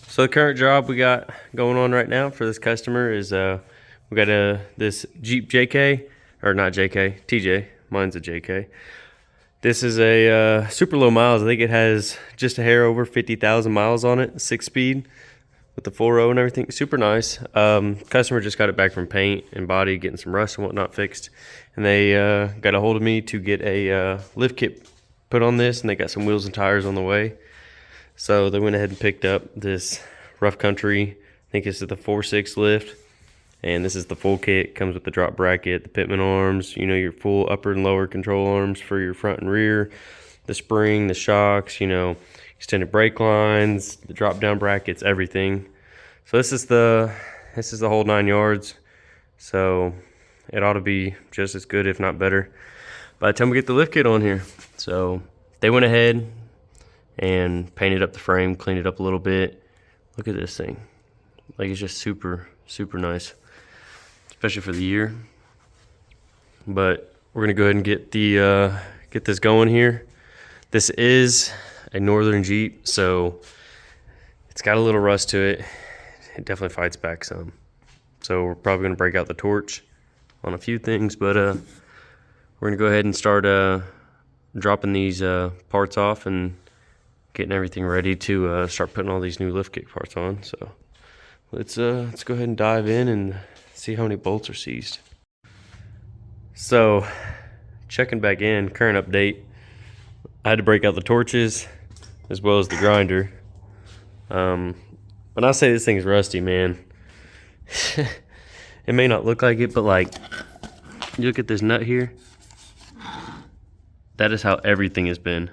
So the current job we got going on right now for this customer is we got this Jeep JK, or not JK, TJ. Mine's a JK. This is a super low miles. I think it has just a hair over 50,000 miles on it, 6-speed with the 4.0 and everything. Super nice. Customer just got it back from paint and body, getting some rust and whatnot fixed, and they got a hold of me to get a lift kit put on this, and they got some wheels and tires on the way. So they went ahead and picked up this Rough Country. I think this is the 4.6 lift, and this is the full kit. Comes with the drop bracket, the pitman arms, your full upper and lower control arms for your front and rear, the spring, the shocks, extended brake lines, the drop down brackets, everything. So this is the whole 9 yards. So it ought to be just as good, if not better, by the time we get the lift kit on here. So they went ahead and painted up the frame, cleaned it up a little bit. Look at this thing. Like, it's just super, super nice, especially for the year. But we're gonna go ahead and get this going here. This is a Northern Jeep, so it's got a little rust to it. It definitely fights back some. So we're probably gonna break out the torch on a few things, but we're gonna go ahead and start dropping these parts off and getting everything ready to start putting all these new lift kit parts on. So let's go ahead and dive in and see how many bolts are seized. So checking back in, current update. I had to break out the torches as well as the grinder. When I say this thing's rusty, man, it may not look like it, but like, you look at this nut here. That is how everything has been.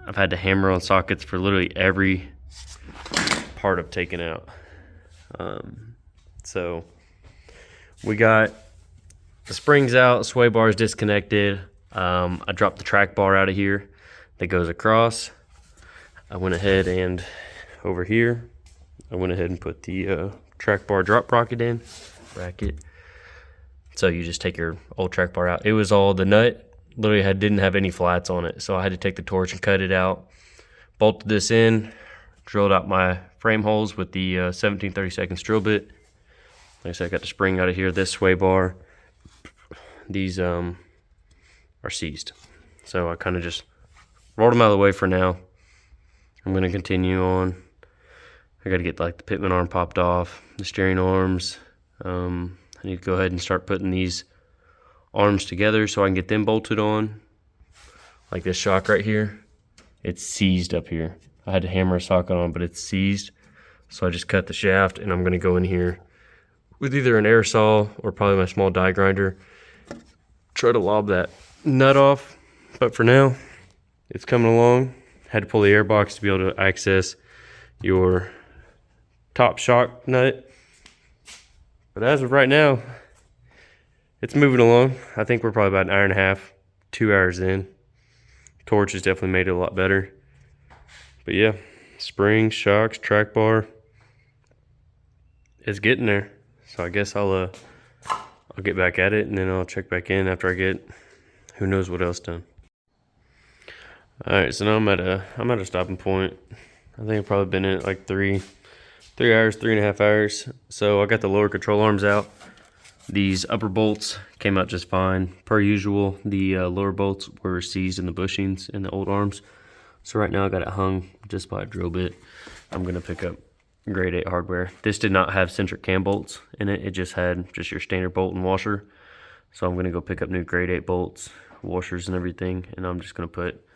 I've had to hammer on sockets for literally every part I've taken out. So we got the springs out, sway bars disconnected. I dropped the track bar out of here that goes across. I went ahead and over here, I went ahead and put the track bar drop bracket. So you just take your old track bar out. It was all the nut. Literally didn't have any flats on it, so I had to take the torch and cut it out. Bolted this in, drilled out my frame holes with the 17/32 drill bit. Like I said, I got the spring out of here. This sway bar, these are seized, so I kind of just rolled them out of the way for now. I'm gonna continue on. I got to get like the pitman arm popped off, the steering arms. I need to go ahead and start putting these arms together so I can get them bolted on. Like this shock right here, it's seized up here. I had to hammer a socket on, but it's seized. So I just cut the shaft, and I'm gonna go in here with either an air saw or probably my small die grinder, try to lob that nut off. But for now, it's coming along. Had to pull the air box to be able to access your top shock nut. But as of right now, it's moving along. I think we're probably about an hour and a half, 2 hours in. Torch has definitely made it a lot better. But yeah, springs, shocks, track bar, it's getting there. So I guess I'll get back at it, and then I'll check back in after I get who knows what else done. All right, so now I'm at a stopping point. I think I've probably been in it like 3 hours, 3.5 hours. So I got the lower control arms out. These upper bolts came out just fine. Per usual, the lower bolts were seized in the bushings in the old arms. So right now I got it hung just by a drill bit. I'm gonna pick up grade 8 hardware. This did not have centric cam bolts in it. It just had your standard bolt and washer. So I'm gonna go pick up new grade 8 bolts, washers and everything. And I'm just gonna put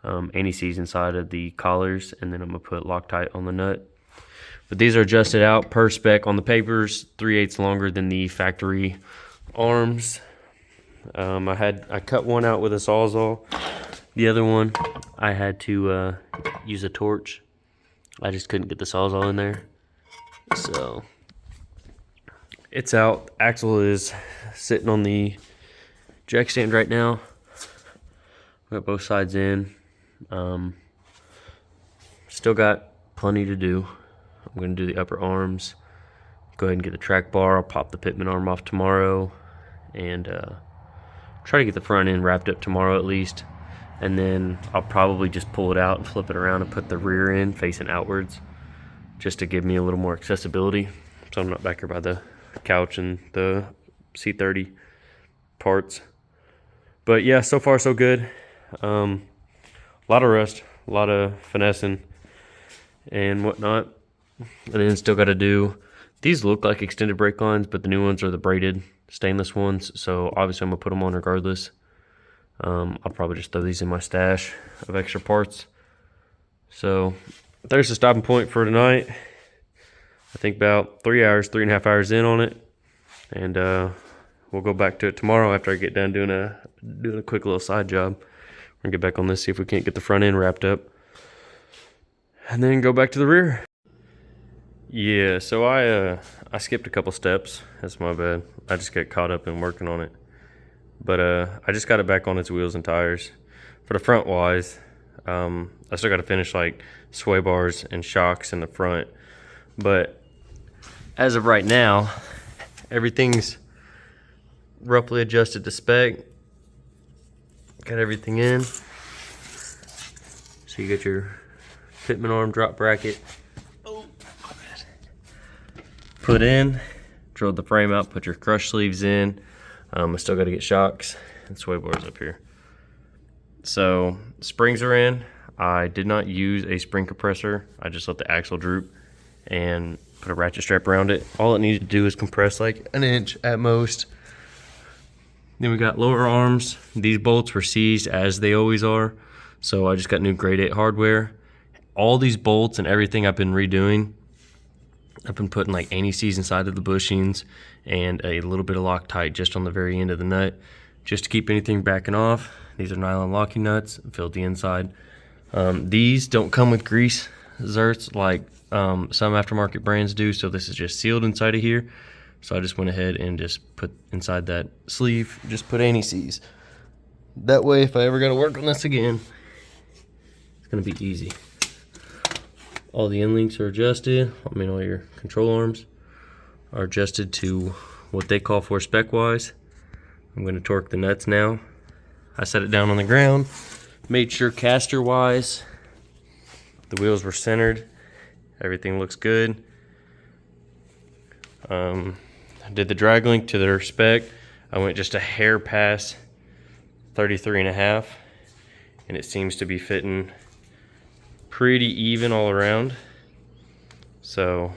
anti-seize inside of the collars, and then I'm gonna put Loctite on the nut. But these are adjusted out per spec on the papers, 3/8 longer than the factory arms. I cut one out with a Sawzall. The other one, I had to use a torch. I just couldn't get the Sawzall in there. So it's out. Axle is sitting on the jack stand right now. We got both sides in. Still got plenty to do. I'm going to do the upper arms, go ahead and get the track bar. I'll pop the pitman arm off tomorrow, and try to get the front end wrapped up tomorrow at least. And then I'll probably just pull it out and flip it around and put the rear end facing outwards, just to give me a little more accessibility, so I'm not back here by the couch and the C30 parts. But yeah, so far so good. A lot of rust, a lot of finessing and whatnot. And then still got to do, these look like extended brake lines, but the new ones are the braided stainless ones, so obviously I'm gonna put them on regardless. I'll probably just throw these in my stash of extra parts. So there's the stopping point for tonight. I think about 3.5 hours in on it, and we'll go back to it tomorrow after I get done doing a quick little side job. We're gonna get back on this, see if we can't get the front end wrapped up, and then go back to the rear. Yeah, so I skipped a couple steps. That's my bad. I just got caught up in working on it. But I just got it back on its wheels and tires. For the front wise, I still got to finish like sway bars and shocks in the front. But as of right now, everything's roughly adjusted to spec. Got everything in. So you got your fitment arm drop bracket. Oh, my bad. Put in, drilled the frame out, put your crush sleeves in. I still got to get shocks and sway bars up here. So springs are in. I did not use a spring compressor. I just let the axle droop and put a ratchet strap around it. All it needed to do is compress like an inch at most. Then we got lower arms. These bolts were seized as they always are. So I just got new grade 8 hardware. All these bolts and everything I've been redoing. I've been putting like anti-seize inside of the bushings and a little bit of Loctite just on the very end of the nut, just to keep anything backing off. These are nylon locking nuts, filled the inside. These don't come with grease zerts like some aftermarket brands do, so this is just sealed inside of here. So I just went ahead and just put inside that sleeve, just put anti-seize. That way, if I ever got to work on this again, it's gonna be easy. All the end links are adjusted. I mean, all your control arms are adjusted to what they call for spec-wise. I'm going to torque the nuts now. I set it down on the ground, made sure caster-wise the wheels were centered. Everything looks good. I did the drag link to their spec. I went just a hair past 33.5, and it seems to be fitting pretty even all around. So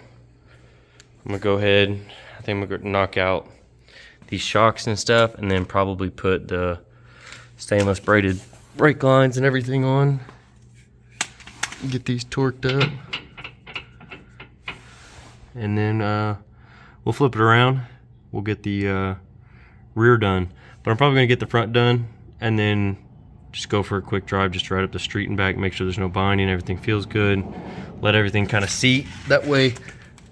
I'm gonna go ahead, I think I'm gonna knock out these shocks and stuff, and then probably put the stainless braided brake lines and everything on. Get these torqued up, and then we'll flip it around. We'll get the rear done, but I'm probably gonna get the front done and then just go for a quick drive just right up the street and back, make sure there's no binding, everything feels good, let everything kind of seat. That way,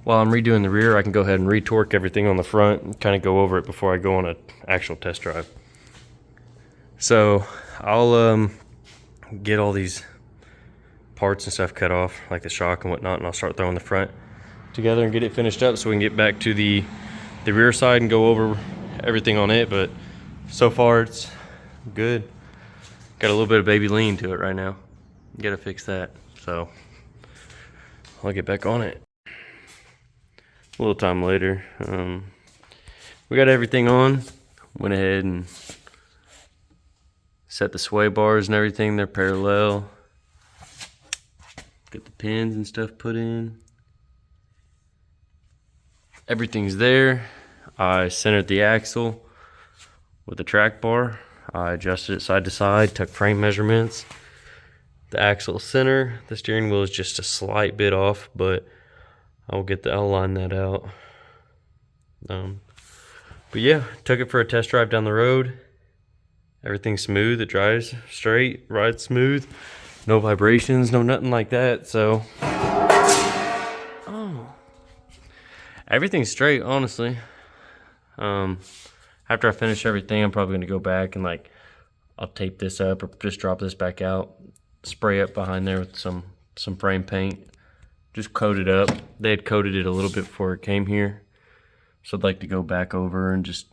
while I'm redoing the rear, I can go ahead and re-torque everything on the front and kind of go over it before I go on an actual test drive. So I'll get all these parts and stuff cut off, like the shock and whatnot, and I'll start throwing the front together and get it finished up so we can get back to the rear side and go over everything on it. But so far it's good. Got a little bit of baby lean to it right now. Gotta fix that. So I'll get back on it. A little time later, we got everything on. Went ahead and set the sway bars and everything. They're parallel. Get the pins and stuff put in. Everything's there. I centered the axle with the track bar. I adjusted it side to side, took frame measurements. The axle center, the steering wheel is just a slight bit off, but I'll line that out. But yeah, took it for a test drive down the road. Everything's smooth, it drives straight, rides smooth, no vibrations, no nothing like that. So, everything's straight, honestly. After I finish everything, I'm probably gonna go back and I'll tape this up or just drop this back out, spray up behind there with some frame paint, just coat it up. They had coated it a little bit before it came here, so I'd like to go back over and just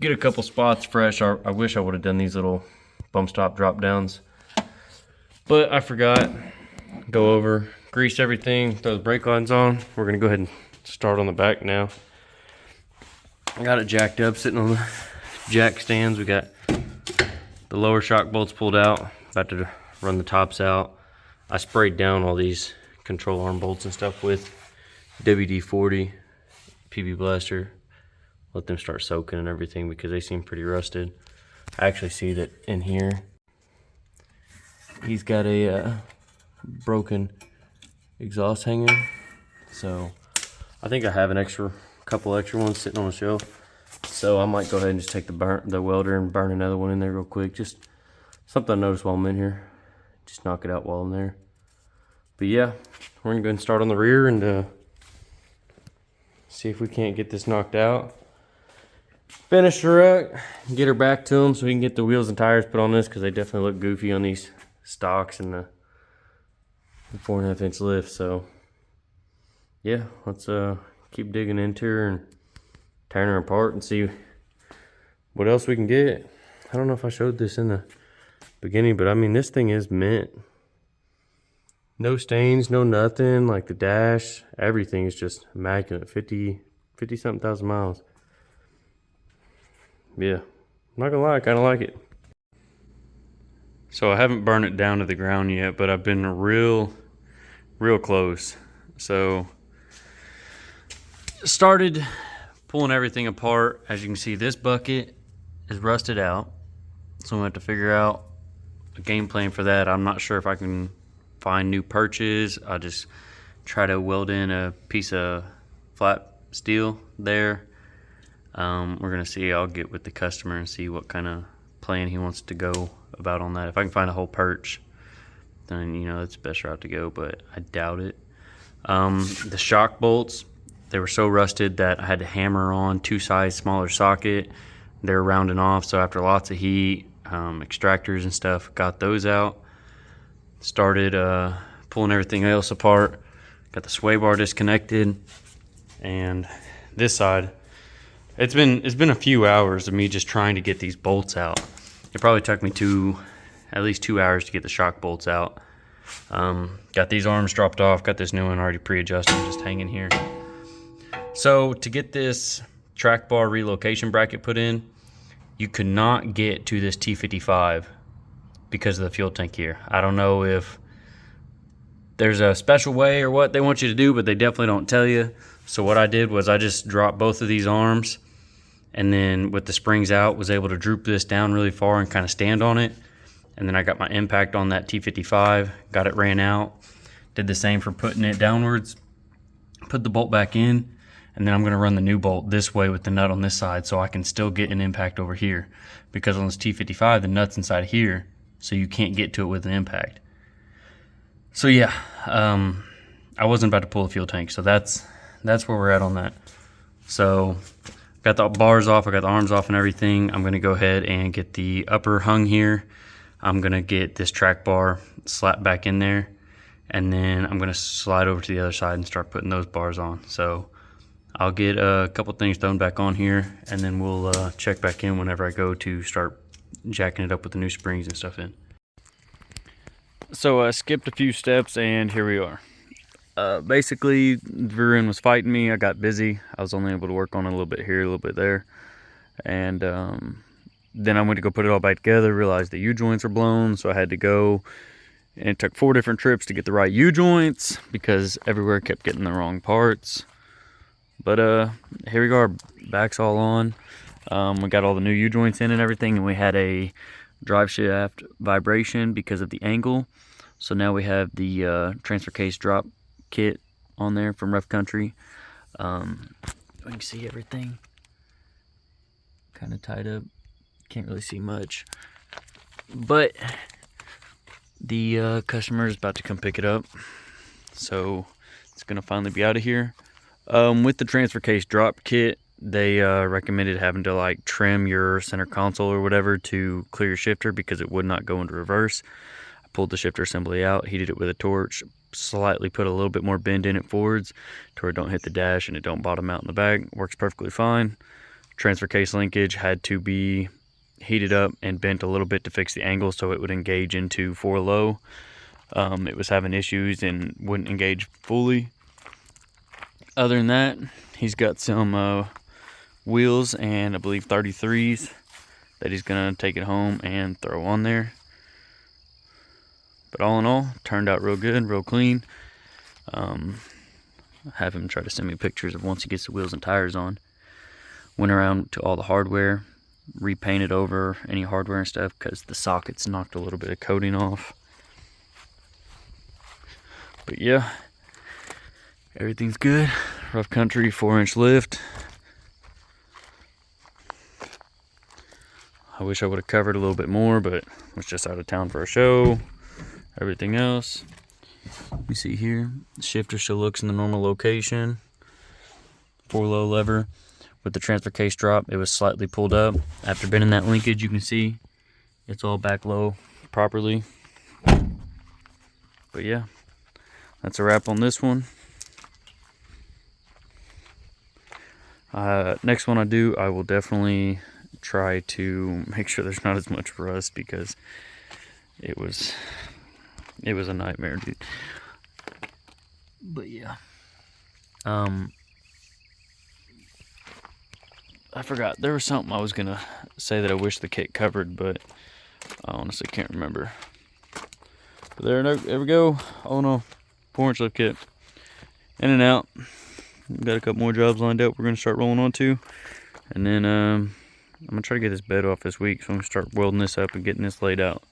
get a couple spots fresh. I wish I would have done these little bump stop drop downs, but I forgot. Go over, greased everything, throw the brake lines on. We're gonna go ahead and start on the back now. I got it jacked up, sitting on the jack stands. We got the lower shock bolts pulled out. About to run the tops out. I sprayed down all these control arm bolts and stuff with WD-40 PB Blaster. Let them start soaking and everything because they seem pretty rusted. I actually see that in here he's got a broken exhaust hanger, so I think I have a couple extra ones sitting on the shelf, so I might go ahead and just take the welder and burn another one in there real quick. Just something I noticed while I'm in here. Just knock it out while I'm there. But yeah, we're gonna go ahead and start on the rear and see if we can't get this knocked out. Finish her up, get her back to them so we can get the wheels and tires put on this, because they definitely look goofy on these stocks and the 4.5 inch lift. So yeah, let's keep digging into her and tearing her apart and see what else we can get. I don't know if I showed this in the beginning, but I mean, this thing is mint. No stains, no nothing. Like the dash, everything is just immaculate. 50 something thousand miles. Yeah, I'm not gonna lie, I kinda like it. So I haven't burned it down to the ground yet, but I've been real close. So started pulling everything apart. As you can see, this bucket is rusted out, so I'm gonna have to figure out a game plan for that. I'm not sure if I can find new perches. I'll just try to weld in a piece of flat steel there. We're gonna see. I'll get with the customer and see what kind of plan he wants to go about on that. If I can find a whole perch, then you know that's the best route to go, but I doubt it. The shock bolts, they were so rusted that I had to hammer on 2 size smaller socket. They're rounding off, so after lots of heat, extractors and stuff, got those out. Started pulling everything else apart. Got the sway bar disconnected, and this side, it's been a few hours of me just trying to get these bolts out. It probably took me at least 2 hours to get the shock bolts out. Got these arms dropped off, got this new one already pre-adjusted, just hanging here. So to get this track bar relocation bracket put in, you could not get to this T55 because of the fuel tank here. I don't know if there's a special way or what they want you to do, but they definitely don't tell you. So what I did was I just dropped both of these arms, and then with the springs out, was able to droop this down really far and kind of stand on it. And then I got my impact on that T55, got it ran out. Did the same for putting it downwards, put the bolt back in, and then I'm gonna run the new bolt this way with the nut on this side so I can still get an impact over here. Because on this T55, the nut's inside here, so you can't get to it with an impact. So yeah, I wasn't about to pull the fuel tank, so that's where we're at on that. So got the bars off, I got the arms off and everything. I'm gonna go ahead and get the upper hung here. I'm gonna get this track bar slapped back in there, and then I'm gonna slide over to the other side and start putting those bars on. So I'll get a couple things thrown back on here, and then we'll check back in whenever I go to start jacking it up with the new springs and stuff in. So I skipped a few steps and here we are. Basically, the rear end was fighting me. I got busy. I was only able to work on it a little bit here, a little bit there. And then I went to go put it all back together, realized the U-joints are blown, so I had to go, and it took 4 different trips to get the right U-joints because everywhere kept getting the wrong parts. But here we go, back's all on. We got all the new U-joints in and everything, and we had a drive shaft vibration because of the angle. So now we have the transfer case drop kit on there from Rough Country. You can see everything kind of tied up. Can't really see much, but the customer is about to come pick it up, so it's gonna finally be out of here. With the transfer case drop kit, they recommended having to like trim your center console or whatever to clear your shifter because it would not go into reverse. I pulled the shifter assembly out, heated it with a torch, slightly put a little bit more bend in it forwards to where it don't hit the dash and it don't bottom out in the back. Works perfectly fine. Transfer case linkage had to be heated up and bent a little bit to fix the angle so it would engage into 4 low. It was having issues and wouldn't engage fully. Other than that, he's got some wheels and I believe 33s that he's gonna take it home and throw on there. But all in all, turned out real good, real clean. Have him try to send me pictures of once he gets the wheels and tires on. Went around to all the hardware, repainted over any hardware and stuff because the sockets knocked a little bit of coating off. But yeah, everything's good. Rough country, 4-inch lift. I wish I would have covered a little bit more, but was just out of town for a show. Everything else, you see here, the shifter still looks in the normal location. 4-low lever with the transfer case drop, it was slightly pulled up. After bending that linkage, you can see it's all back low properly. But yeah, that's a wrap on this one. Next one I do, I will definitely try to make sure there's not as much rust because it was a nightmare, dude. But yeah, I forgot there was something I was gonna say that I wish the kit covered, but I honestly can't remember. But there we go. Oh no, 4-inch lift kit in and out. Got a couple more jobs lined up we're gonna start rolling on to, and then I'm gonna try to get this bed off this week, so I'm gonna start welding this up and getting this laid out.